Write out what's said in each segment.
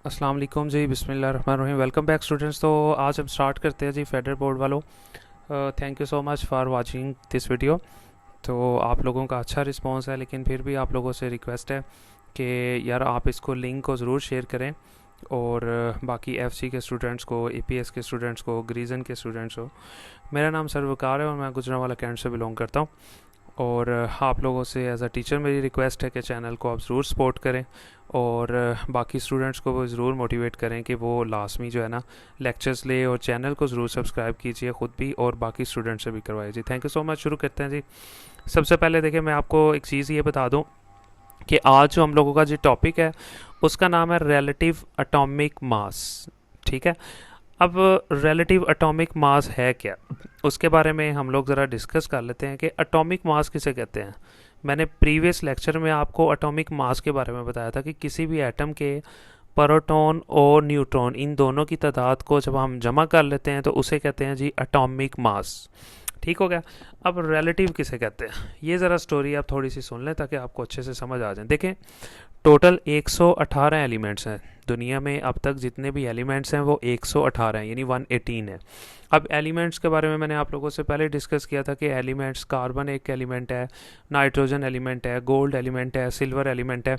अस्सलाम वालेकुम जी, बिस्मिल्लाहिर्रहमानिर्रहीम। Welcome back students. तो आज हम स्टार्ट करते हैं जी फेडरल बोर्ड वालों। Thank you so much for watching this video. तो आप लोगों का अच्छा रिस्पांस है, लेकिन फिर भी आप लोगों से रिक्वेस्ट है कि यार आप इसको लिंक को ज़रूर शेयर करें और बाकी एफसी के स्टूडेंट्स को, एपीएस के स्टूडेंट्स को, ग्रीजन के स्टूडेंट्स को। मेरा नाम सरवकार है और मैं गुजरांवाला कैंट से बिलोंग करता हूँ। और आप लोगों से एज अ टीचर मेरी रिक्वेस्ट है कि चैनल को आप ज़रूर सपोर्ट करें और बाकी स्टूडेंट्स को वो ज़रूर मोटिवेट करें कि वो लाजमी जो है ना लेक्चर्स ले, और चैनल को ज़रूर सब्सक्राइब कीजिए ख़ुद भी और बाकी स्टूडेंट्स से भी करवाइए जी। Thank you so much. शुरू करते हैं जी। सबसे पहले देखिए, मैं आपको एक चीज़ ये बता दूँ कि आज जो हम लोगों का जो टॉपिक है उसका नाम है रिलेटिव एटॉमिक मास। ठीक है। अब रिलेटिव एटॉमिक मास है क्या, उसके बारे में हम लोग ज़रा डिस्कस कर लेते हैं कि एटॉमिक मास किसे कहते हैं। मैंने प्रीवियस लेक्चर में आपको एटॉमिक मास के बारे में बताया था कि किसी भी एटम के प्रोटॉन और न्यूट्रॉन, इन दोनों की तादाद को जब हम जमा कर लेते हैं तो उसे कहते हैं जी एटॉमिक मास। ठीक हो गया। अब रिलेटिव किसे कहते हैं, ये ज़रा स्टोरी आप थोड़ी सी सुन लें ताकि आपको अच्छे से समझ आ जाए। देखें, टोटल 118 एलिमेंट्स हैं दुनिया में। अब तक जितने भी एलिमेंट्स हैं वो 118 हैं, यानी 118 है। अब एलिमेंट्स के बारे में मैंने आप लोगों से पहले डिस्कस किया था कि एलिमेंट्स, कार्बन एक एलिमेंट है, नाइट्रोजन एलिमेंट है, गोल्ड एलिमेंट है, सिल्वर एलिमेंट है।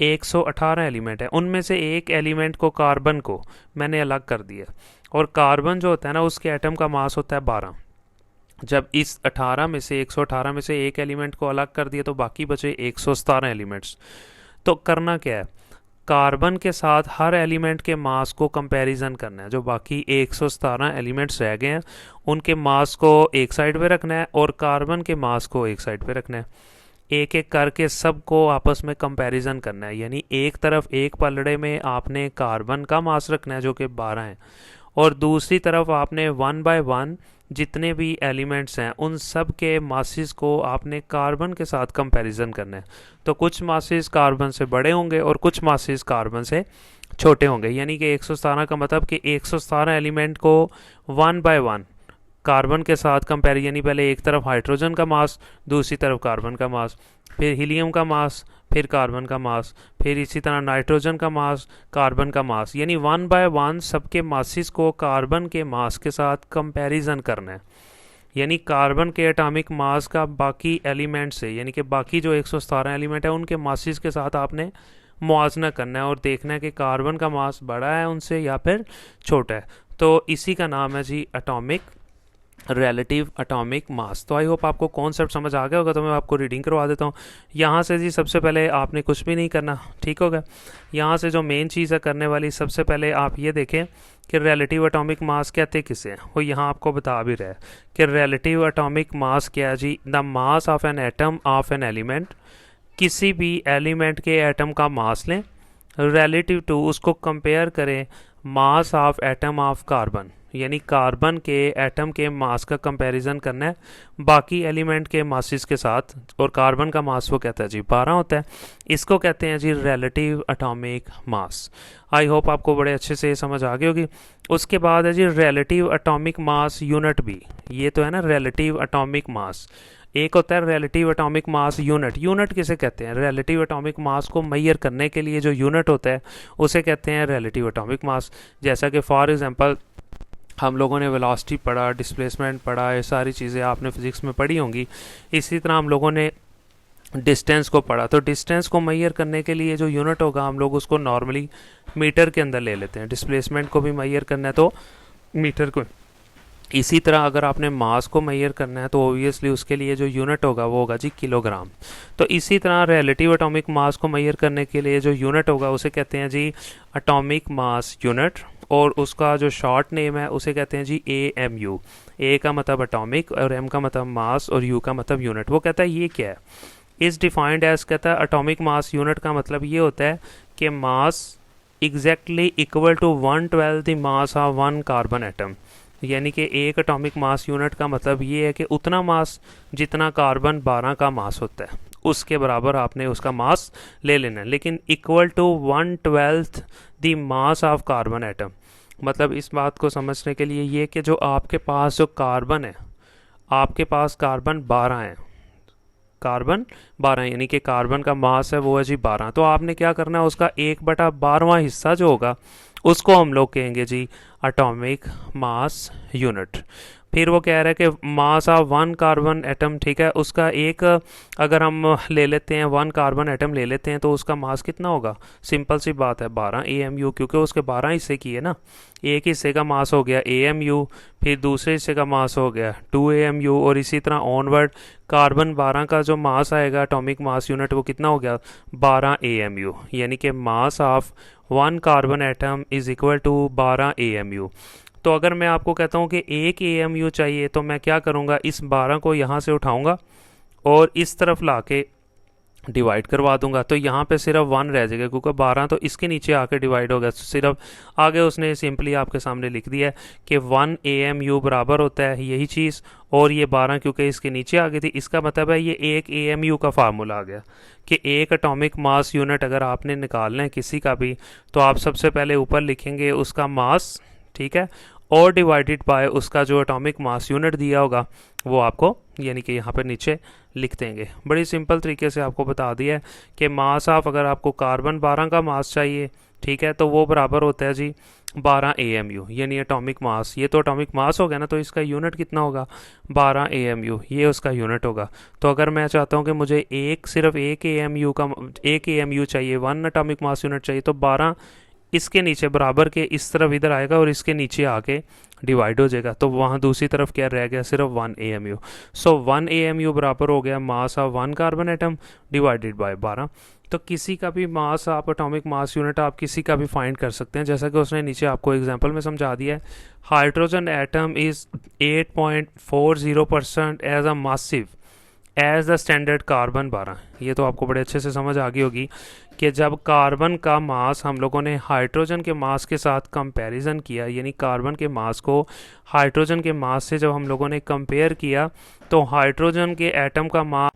118 एलिमेंट है, उनमें से एक एलिमेंट को, कार्बन को, मैंने अलग कर दिया। और कार्बन जो होता है ना, उसके एटम का मास होता है 12। जब इस 18 में से, 118 में से एक एलिमेंट को अलग कर दिया तो बाकी बचे 117 एलिमेंट्स। तो करना क्या है, कार्बन के साथ हर एलिमेंट के मास को कंपैरिजन करना है। जो बाकी 117 एलिमेंट्स रह गए हैं उनके मास को एक साइड पे रखना है और कार्बन के मास को एक साइड पे रखना है। एक एक करके सबको आपस में कंपैरिजन करना है, यानी एक तरफ एक पलड़े में आपने कार्बन का मास रखना है जो कि 12 है, और दूसरी तरफ आपने 1 बाय 1 जितने भी एलिमेंट्स हैं उन सब के मासिस को आपने कार्बन के साथ कंपैरिजन करना है। तो कुछ मासिस कार्बन से बड़े होंगे और कुछ मासिस कार्बन से छोटे होंगे, यानी कि 117 का मतलब कि 117 एलिमेंट को 1 बाय 1 कार्बन के साथ कंपेयर, यानी पहले एक तरफ हाइड्रोजन का मास, दूसरी तरफ कार्बन का मास, फिर हीलियम का मास, फिर कार्बन का मास, फिर इसी तरह नाइट्रोजन का मास, कार्बन का मास, यानी 1 बाय 1 सबके मासिस को कार्बन के मास के साथ कंपैरिजन करना है। यानी कार्बन के एटॉमिक मास का बाकी एलिमेंट से, यानी कि बाकी जो 117 एलिमेंट है उनके मासिस के साथ आपने मुआवजना करना है और देखना है कि कार्बन का मास बड़ा है उनसे या फिर छोटा है। तो इसी का नाम है जी एटॉमिक, रिलेटिव एटॉमिक मास। तो आई होप आपको कॉन्सेप्ट समझ आ गया होगा। तो मैं आपको रीडिंग करवा देता हूँ यहाँ से जी। सबसे पहले आपने कुछ भी नहीं करना, ठीक होगा। यहाँ से जो मेन चीज़ है करने वाली, सबसे पहले आप ये देखें कि रिलेटिव एटॉमिक मास कहते किसे हैं। वो यहाँ आपको बता भी रहा है कि रिलेटिव एटॉमिक मास क्या है जी, the mass of an atom of an element. किसी भी एलिमेंट के एटम का मास लें, रिलेटिव टू, उसको कंपेयर करें mass of atom of carbon, यानी कार्बन के एटम के मास का कंपैरिजन करना है बाकी एलिमेंट के मासिस के साथ। और कार्बन का मास वो कहता है जी 12 होता है। इसको कहते हैं जी relative atomic mass. I hope आपको बड़े अच्छे से समझ आ गई होगी। उसके बाद है जी रिलेटिव एटॉमिक मास यूनिट भी। ये तो है ना रिलेटिव एटॉमिक मास। एक होता है relative atomic mass unit. Unit किसे कहते हैं, रिलेटिव एटॉमिक मास को मैयर करने के लिए जो यूनिट होता है उसे कहते हैं रिलेटिव एटॉमिक मास। जैसा कि फॉर एग्जांपल हम लोगों ने वेलोसिटी पढ़ा, डिस्प्लेसमेंट पढ़ा, ये सारी चीज़ें आपने फिजिक्स में पढ़ी होंगी। इसी तरह हम लोगों ने डिस्टेंस को पढ़ा। तो डिस्टेंस को मैयर करने के लिए जो यूनिट होगा हम लोग उसको नॉर्मली मीटर के अंदर ले लेते हैं। डिस्प्लेसमेंट को भी मैयर करना है तो मीटर को। इसी तरह अगर आपने मास को मैयर करना है तो ओबियसली उसके लिए जो यूनिट होगा वो होगा जी किलोग्राम। तो इसी तरह रिलेटिव एटॉमिक मास को मैयर करने के लिए जो यूनिट होगा उसे कहते हैं जी एटॉमिक मास यूनिट, और उसका जो शॉर्ट नेम है उसे कहते हैं जी AMU। ए का मतलब एटॉमिक और एम का मतलब मास और यू का मतलब यूनिट। वो कहता है ये क्या है, इज डिफाइंड एज, कहता है एटॉमिक मास यूनिट का मतलब ये होता है कि mass exactly equal to 1/12 the mass of 1 carbon atom. यानी कि एक एटॉमिक मास यूनिट का मतलब ये है कि उतना मास जितना कार्बन 12 का मास होता है उसके बराबर आपने उसका मास ले लेना है, लेकिन equal to 1/12 the mass of carbon atom. मतलब इस बात को समझने के लिए ये कि जो आपके पास जो कार्बन है, आपके पास कार्बन 12 हैं, कार्बन 12, यानी कि कार्बन का मास है वो है जी 12। तो आपने क्या करना है, उसका 1/12वां हिस्सा जो होगा उसको हम लोग कहेंगे जी एटॉमिक मास यूनिट। फिर वो कह रहा है कि मास ऑफ 1 कार्बन एटम, ठीक है, उसका एक अगर हम ले लेते हैं 1 कार्बन एटम ले लेते हैं तो उसका मास कितना होगा, सिंपल सी बात है 12 AMU, क्योंकि उसके 12 हिस्से किए ना। एक हिस्से का मास हो गया AMU, फिर दूसरे हिस्से का मास हो गया 2 AMU, और इसी तरह ऑनवर्ड कार्बन 12 का जो मास आएगा एटॉमिक मास यूनिट वो कितना हो गया 12 AMU, यानी कि mass of 1 carbon atom is equal to 12 AMU। तो अगर मैं आपको कहता हूँ कि 1 AMU चाहिए तो मैं क्या करूँगा, इस 12 को यहाँ से उठाऊँगा और इस तरफ ला के डिवाइड करवा दूंगा, तो यहाँ पे सिर्फ 1 रह जाएगा, क्योंकि 12 तो इसके नीचे आके डिवाइड हो गया। तो सिर्फ आगे उसने सिंपली आपके सामने लिख दिया है कि 1 AMU बराबर होता है यही चीज़, और ये 12 क्योंकि इसके नीचे आ गई थी, इसका मतलब है ये 1 AMU का फार्मूला आ गया कि एक एटॉमिक मास यूनिट अगर आपने निकालना है किसी का भी, तो आप सबसे पहले ऊपर लिखेंगे उसका मास, ठीक है, और डिवाइडेड बाय उसका जो एटॉमिक मास यूनिट दिया होगा वो आपको, यानी कि यहाँ पर नीचे लिख देंगे। बड़ी सिंपल तरीके से आपको बता दिया है कि मास ऑफ, अगर आपको कार्बन 12 का मास चाहिए, ठीक है, तो वो बराबर होता है जी 12 AMU, यानी एटॉमिक मास। ये तो एटॉमिक मास हो गया ना, तो इसका यूनिट कितना होगा 12 AMU, ये उसका यूनिट होगा। तो अगर मैं चाहता हूँ कि मुझे सिर्फ एक AMU चाहिए, 1 एटॉमिक मास यूनिट चाहिए, तो 12 इसके नीचे बराबर के इस तरफ इधर आएगा और इसके नीचे आके डिवाइड हो जाएगा, तो वहाँ दूसरी तरफ क्या रह गया, सिर्फ 1 AMU। सो 1 AMU बराबर हो गया मास of 1 carbon atom divided by 12। तो किसी का भी मास, आप एटॉमिक मास यूनिट आप किसी का भी फाइंड कर सकते हैं, जैसा कि उसने नीचे आपको एग्जांपल में समझा दिया है। Hydrogen atom is 8.40% as a massive as the standard carbon 12। ये तो आपको बड़े अच्छे से समझ आ गई होगी कि जब कार्बन का मास हम लोगों ने हाइड्रोजन के मास के साथ कंपैरिजन किया, यानी कार्बन के मास को हाइड्रोजन के मास से जब हम लोगों ने कंपेयर किया, तो हाइड्रोजन के एटम का मास,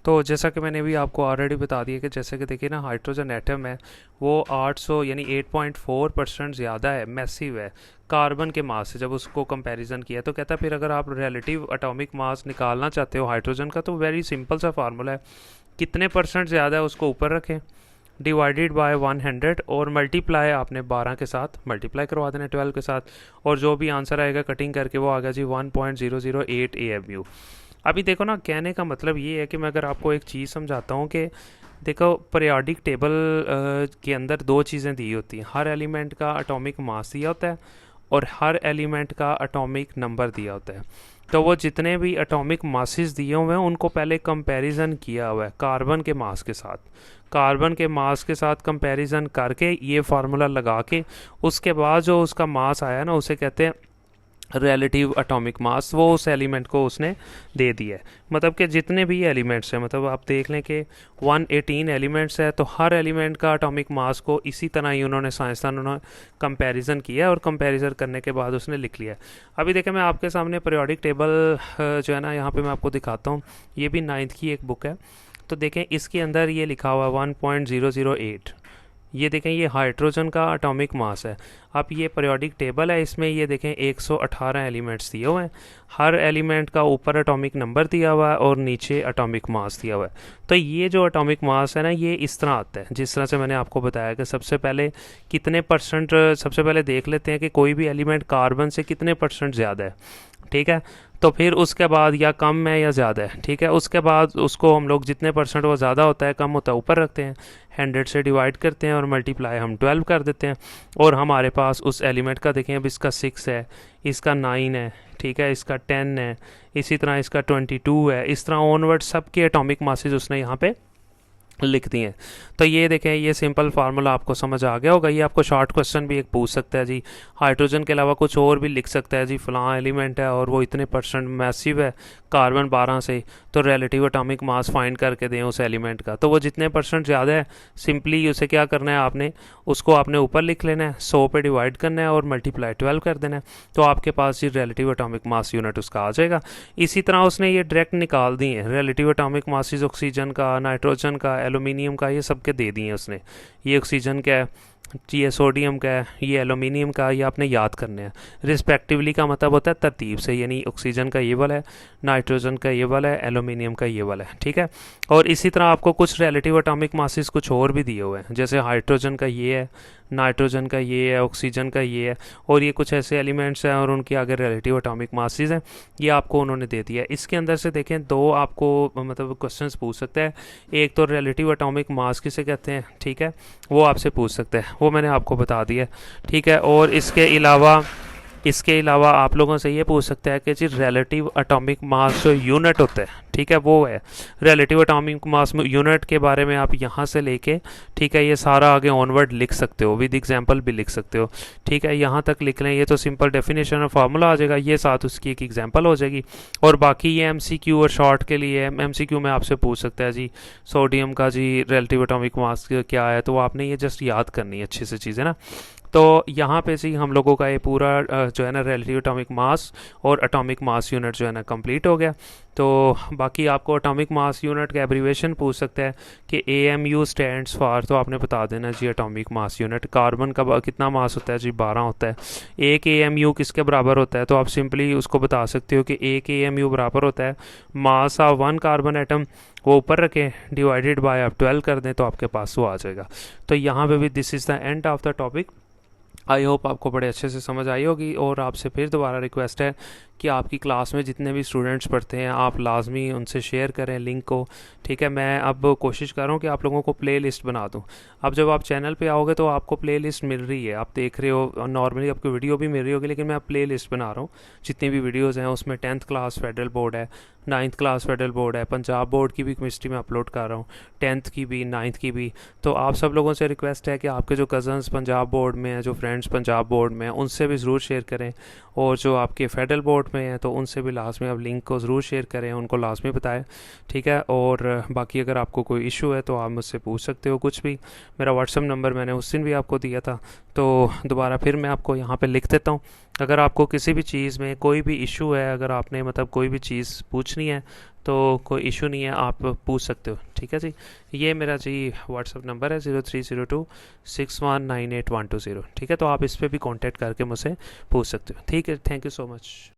तो जैसा कि मैंने भी आपको ऑलरेडी बता दिया कि जैसे कि देखिए ना, हाइड्रोजन एटम है वो 800 यानी 8.4% ज़्यादा है, मैसिव है कार्बन के मास से जब उसको कंपैरिजन किया। तो कहता है फिर अगर आप रिलेटिव एटॉमिक मास निकालना चाहते हो हाइड्रोजन का, तो वेरी सिंपल सा फार्मूला है, कितने परसेंट ज़्यादा है उसको ऊपर रखें डिवाइडेड बाय 100 और मल्टीप्लाई आपने 12 के साथ मल्टीप्लाई करवा देना 12 के साथ, और जो भी आंसर आएगा कटिंग करके वो आ गया जी 1.008 AMU। अभी देखो ना, कहने का मतलब ये है कि मैं अगर आपको एक चीज़ समझाता हूँ कि देखो पीरियोडिक टेबल के अंदर 2 चीज़ें दी होती हैं, हर एलिमेंट का एटॉमिक मास दिया होता है और हर एलिमेंट का एटॉमिक नंबर दिया होता है। तो वो जितने भी एटॉमिक मासेस दिए हुए हैं उनको पहले कंपैरिजन किया हुआ है कार्बन के मास के साथ, कार्बन के मास के साथ कंपैरिजन करके ये फार्मूला लगा के उसके बाद जो उसका मास आया ना उसे कहते हैं रिलेटिव एटॉमिक मास, वो उस एलिमेंट को उसने दे दिया है। मतलब कि जितने भी एलिमेंट्स हैं, मतलब आप देख लें कि 118 एलिमेंट्स है, तो हर एलिमेंट का एटॉमिक मास को इसी तरह ही उन्होंने साइंसदानों ने कंपैरिजन किया और कंपैरिजन करने के बाद उसने लिख लिया है। अभी देखें मैं आपके सामने पीरियोडिक टेबल जो है ना यहाँ पे मैं आपको दिखाता हूँ, ये भी 9th की एक बुक है। तो देखें इसके अंदर ये लिखा हुआ 1.008, ये देखें ये हाइड्रोजन का एटॉमिक मास है। अब ये पीरियोडिक टेबल है, इसमें ये देखें 118 एलिमेंट्स दिए हुए हैं, हर एलिमेंट का ऊपर एटॉमिक नंबर दिया हुआ है और नीचे एटॉमिक मास दिया हुआ है। तो ये जो एटॉमिक मास है ना, ये इस तरह आता है जिस तरह से मैंने आपको बताया कि सबसे पहले कितने परसेंट, सबसे पहले देख लेते हैं कि कोई भी एलिमेंट कार्बन से कितने परसेंट ज़्यादा है, ठीक है, तो फिर उसके बाद या कम है या ज़्यादा है, ठीक है, उसके बाद उसको हम लोग जितने परसेंट वो ज़्यादा होता है कम होता है ऊपर रखते हैं, 100 से डिवाइड करते हैं और मल्टीप्लाई हम 12 कर देते हैं, और हमारे पास उस एलिमेंट का देखें अब इसका 6 है, इसका 9 है, ठीक है, इसका 10 है, इसी तरह इसका 22 है, इस तरह ऑनवर्ड सबके एटॉमिक मासेज उसने यहाँ पे लिख दिए हैं। तो ये देखें ये सिंपल फार्मूला आपको समझ आ गया होगा। ये आपको शॉर्ट क्वेश्चन भी एक पूछ सकता है जी, हाइड्रोजन के अलावा कुछ और भी लिख सकता है जी, फलां एलिमेंट है और वो इतने परसेंट मैसिव है कार्बन 12 से, तो रिलेटिव एटॉमिक मास फाइंड करके दें उस एलिमेंट का, तो वो जितने परसेंट ज़्यादा है सिंपली उसे क्या करना है आपने, उसको आपने ऊपर लिख लेना है, 100 पे डिवाइड करना है और मल्टीप्लाई 12 कर देना है, तो आपके पास ये रिलेटिव एटॉमिक मास यूनिट उसका आ जाएगा। इसी तरह उसने ये डायरेक्ट निकाल दी है रिलेटिव एटॉमिक मासेज ऑक्सीजन का, नाइट्रोजन का, एलुमिनियम का, ये सब के दे दिए उसने। ये ऑक्सीजन का है, ये सोडियम का है, ये एलुमिनियम का, ये आपने याद करने हैं। रिस्पेक्टिवली का मतलब होता है तरतीब से, यानी ऑक्सीजन का ये वाला है, नाइट्रोजन का ये वाला है, एलुमिनियम का ये वाला है, ठीक है। और इसी तरह आपको कुछ रिलेटिव एटॉमिक मासेस कुछ और भी दिए हुए हैं, जैसे हाइड्रोजन का ये है, नाइट्रोजन का ये है, ऑक्सीजन का ये है, और ये कुछ ऐसे एलिमेंट्स हैं और उनके आगे रिलेटिव एटॉमिक मासेस हैं, ये आपको उन्होंने दे दिया है। इसके अंदर से देखें दो आपको मतलब क्वेश्चंस पूछ सकते हैं। एक तो रिलेटिव एटॉमिक मास किसे कहते हैं, ठीक है, वो आपसे पूछ सकते हैं, वो मैंने आपको बता दिया है, ठीक है। और इसके अलावा आप लोगों से ये पूछ सकते हैं कि जी रिलेटिव एटॉमिक मास जो यूनिट होता है, ठीक है, वो है रिलेटिव एटॉमिक मास यूनिट के बारे में आप यहाँ से लेके, ठीक है, ये सारा आगे ऑनवर्ड लिख सकते हो, विद एग्जांपल भी लिख सकते हो, ठीक है। यहाँ तक लिख लें, ये तो सिंपल डेफिनेशन और फार्मूला आ जाएगा, ये साथ उसकी एक एग्जांपल हो जाएगी। और बाकी ये एमसीक्यू और शॉर्ट के लिए एमसीक्यू में आपसे पूछ सकता है जी सोडियम का जी रिलेटिव एटॉमिक मास क्या है, तो आपने ये जस्ट याद करनी है अच्छे से चीज़, है ना। तो यहाँ पे से हम लोगों का ये पूरा जो है ना रिलेटिव एटॉमिक मास और एटॉमिक मास यूनिट जो है ना कंप्लीट हो गया। तो बाकी आपको एटॉमिक मास यूनिट का एब्रीवेशन पूछ सकता है कि AMU स्टैंड्स फॉर, तो आपने बता देना जी एटॉमिक मास यूनिट। कार्बन का कितना मास होता है जी 12 होता है। एक AMU किसके बराबर होता है, तो आप सिंपली उसको बता सकते हो कि एक AMU बराबर होता है मास ऑफ 1 कार्बन एटम, वो ऊपर रखें, डिवाइडेड बाय आप 12 कर दें तो आपके पास वो आ जाएगा। तो यहाँ पे भी this is the end of the topic. I hope आपको बड़े अच्छे से समझ आई होगी। और आपसे फिर दोबारा रिक्वेस्ट है कि आपकी क्लास में जितने भी स्टूडेंट्स पढ़ते हैं आप लाजमी उनसे शेयर करें लिंक को, ठीक है। मैं अब कोशिश कर रहा हूँ कि आप लोगों को प्ले लिस्ट बना दूँ। अब जब आप चैनल पे आओगे तो आपको प्ले लिस्ट मिल रही है, आप देख रहे हो, नॉर्मली आपको वीडियो भी मिल रही होगी, लेकिन मैं प्ले लिस्ट बना रहा हूँ। जितनी भी वीडियोज़ हैं उसमें 10th क्लास फेडरल बोर्ड है, 9th क्लास फेडरल बोर्ड है, पंजाब बोर्ड की भी केमिस्ट्री में अपलोड कर रहा हूँ, 10th की भी, 9th की भी। तो आप सब लोगों से रिक्वेस्ट है कि आपके जो कज़न्स पंजाब बोर्ड में हैं, जो फ्रेंड्स पंजाब बोर्ड में हैं, उनसे भी ज़रूर शेयर करें। और जो आपके फेडरल बोर्ड में हैं तो उनसे भी लाजमी आप लिंक को ज़रूर शेयर करें, उनको लाजमी बताएं, ठीक है। और बाकी अगर आपको कोई इशू है तो आप मुझसे पूछ सकते हो कुछ भी। मेरा व्हाट्सअप नंबर मैंने उस दिन भी आपको दिया था, तो दोबारा फिर मैं आपको यहाँ पे लिख देता हूँ। अगर आपको किसी भी चीज़ में कोई भी इशू है, अगर आपने मतलब कोई भी चीज़ पूछनी है तो कोई इशू नहीं है, आप पूछ सकते हो, ठीक है जी। ये मेरा जी व्हाट्सअप नंबर है 030261982120, ठीक है। तो आप इस पर भी कांटेक्ट करके मुझसे पूछ सकते हो, ठीक है। Thank you so much.